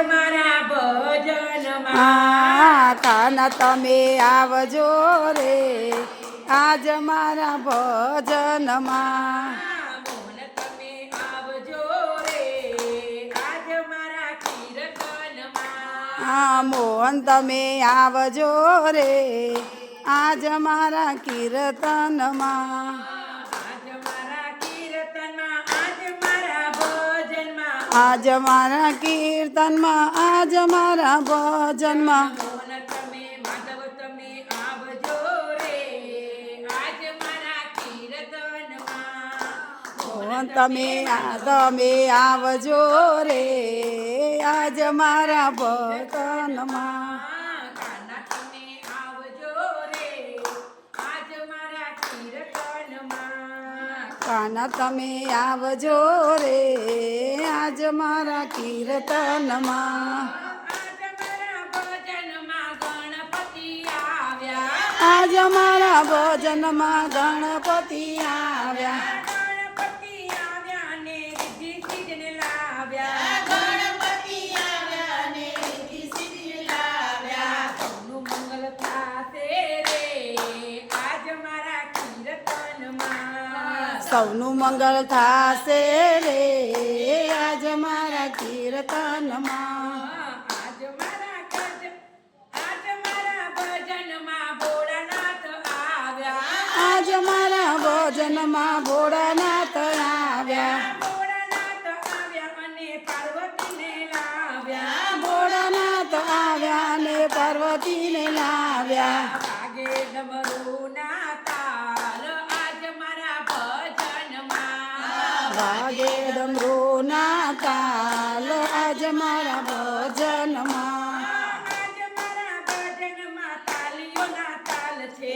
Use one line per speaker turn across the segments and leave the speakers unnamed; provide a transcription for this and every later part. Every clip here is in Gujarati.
મારા ભજનમાં
કાના તમે આવજો રે આજ મારા ભજનમાં.
મોહન તમે આવજો રે આજ મારા કીર્તનમાં.
મોહન તમે આવજો રે આજ મારા કીર્તનમાં. આજ મારા કીર્તનમાં આજ મારા ભજનમાં.
મોહન તમે માધવ તમે આવજો રે આજ મારા કીર્તનમાં.
મોહન તમે આવજો રે આજ મારા ભજનમાં.
કાના તમે આવજો રે આજ મારા કીર્તનમાં.
કાના તમે આવજો રે આજ મારા કીર્તનમાં. આજ મારા ભજનમાં ગણપતિ આવ્યા.
ગણપતિ આવ્યા ને રિદ્ધિ સિદ્ધિને લાવ્યા.
ગણપતિ આવ્યા ને રિદ્ધિ સિદ્ધિ લાવ્યા.
સૌનું મંગલ થાશે રે આજ મારા કીર્તનમાં.
સૌનું મંગલ થાશે રે આજ મારા કીર્તનમાં.
આજ મારા ભજનમાં ભોળાનાથ આવ્યા.
આજ મારા ભોજનમાં ભોળાનાથ આવ્યા.
ભોળાનાથ આવ્યા અને પાર્વતીને લાવ્યા.
ભોળાનાથ આવ્યા ને પાર્વતીને લાવ્યા.
વાગે ડમરૂના તાલ આજ મારા ભજનમાં.
વાગે ડમરૂના તાલ આજ મારા ભજનમાં.
આજ મારા ભજનમાં તાલીઓના તાલ છે.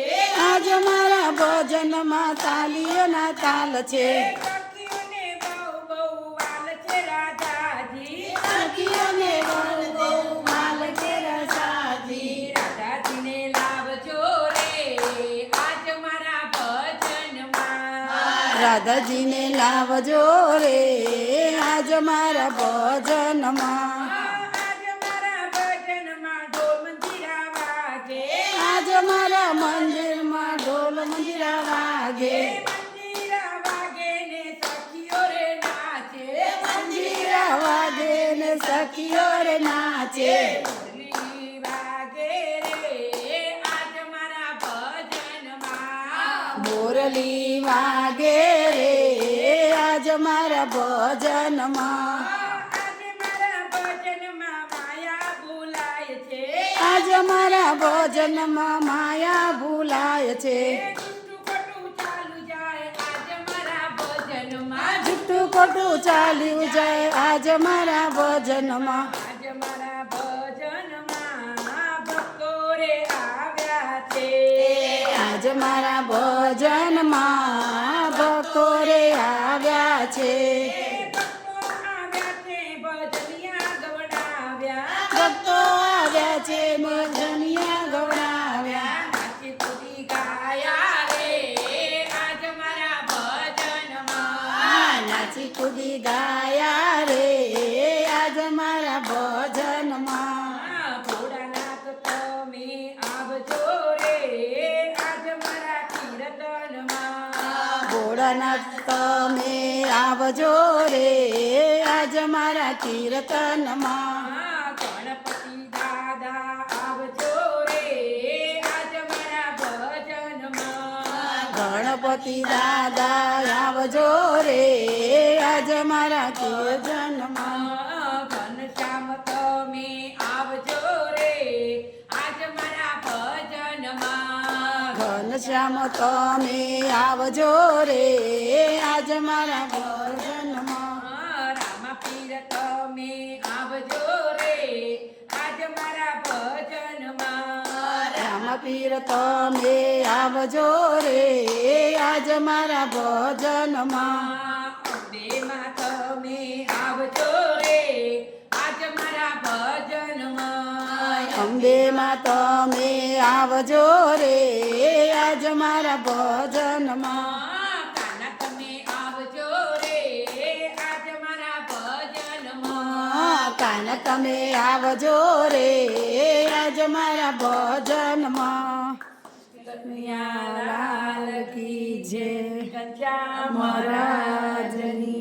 આજ મારા ભજનમાં તાલીઓના તાલ છે.
સખીઓને બહુ બહુ વાલ છે રાધાજી.
સખીઓને બહુ બહુ વાલ છે રસાજી.
રાધાજીને લાવજો રે આજ મારા ભજનમાં.
રાધાજીને લાવજો રે આજ મારા ભજનમાં.
આજ મારા ભજનમાં ઢોલ મંજીરા વાગે.
આજ મારા મંદિરમાં ઢોલ મંજીરા વાગે.
મંજીરા વાગે ને સખીઓ રે નાચે.
મંજીરા વાગે ને સખીઓ રે નાચે.
મુરલી વાગે રે આજ મારા ભજનમાં.
મુરલી વાગે રે આજ મારા ભજનમાં.
આજે મારા ભજનમાં માયા ભૂલાય છે.
આજ મારા ભજનમાં માયા ભૂલાય છે.
જુઠ્ઠું ખોટું ચાલ્યું જાય આજ મારા ભજનમાં.
જુઠ્ઠું ખોટું ચાલ્યું જાય આજ મારા ભજનમાં.
આજ મારા ભજનમાં ભક્તો રે આવ્યા છે.
આજ મારા ભજનમાં ભક્તો રે આવ્યા છે.
ભક્તો આવ્યા છે ભજનિયા ગવડાવ્યા.
ભક્તો આવ્યા છે ભજનિયા ગવડાવ્યા.
નાચી કૂદી ગાયા રે આજ મારા ભજનમાં.
નાચી કૂદી ગાયા રે આજ મારા ભજનમાં.
ભોળાનાથ તમે આવજો રે આજ મારા કીર્તનમાં.
ભોળાનાથ તમે આવજો રે આજ મારા કીર્તનમાં.
ગણપતિ દાદા આવજો રે આજ મારા ભજનમાં.
ગણપતિ દાદા આવજો રે આજ મારા કીર્તનમાં.
ઘનશ્યામ તમે આવજો રે આજ મારા ભજનમાં.
ઘનશ્યામ તમે આવજો રે આજ મારા ભજનમાં.
રામપીર તમે આવજો રે આજ મારા ભજનમાં.
રામપીર તમે આવજો રે આજ મારા ભજનમાં.
અંબેમાં તમે આવજો રે આજ મારા ભજનમાં.
અંબેમાં તમે આવજો રે આજ મારા ભજનમાં.
કાના તમે આવજો રે આજ મારા ભજનમાં.
કાના
તમે આવજો રે આજ મારા ભજનમાં લાલ કી જય
ગંજા મહારાજની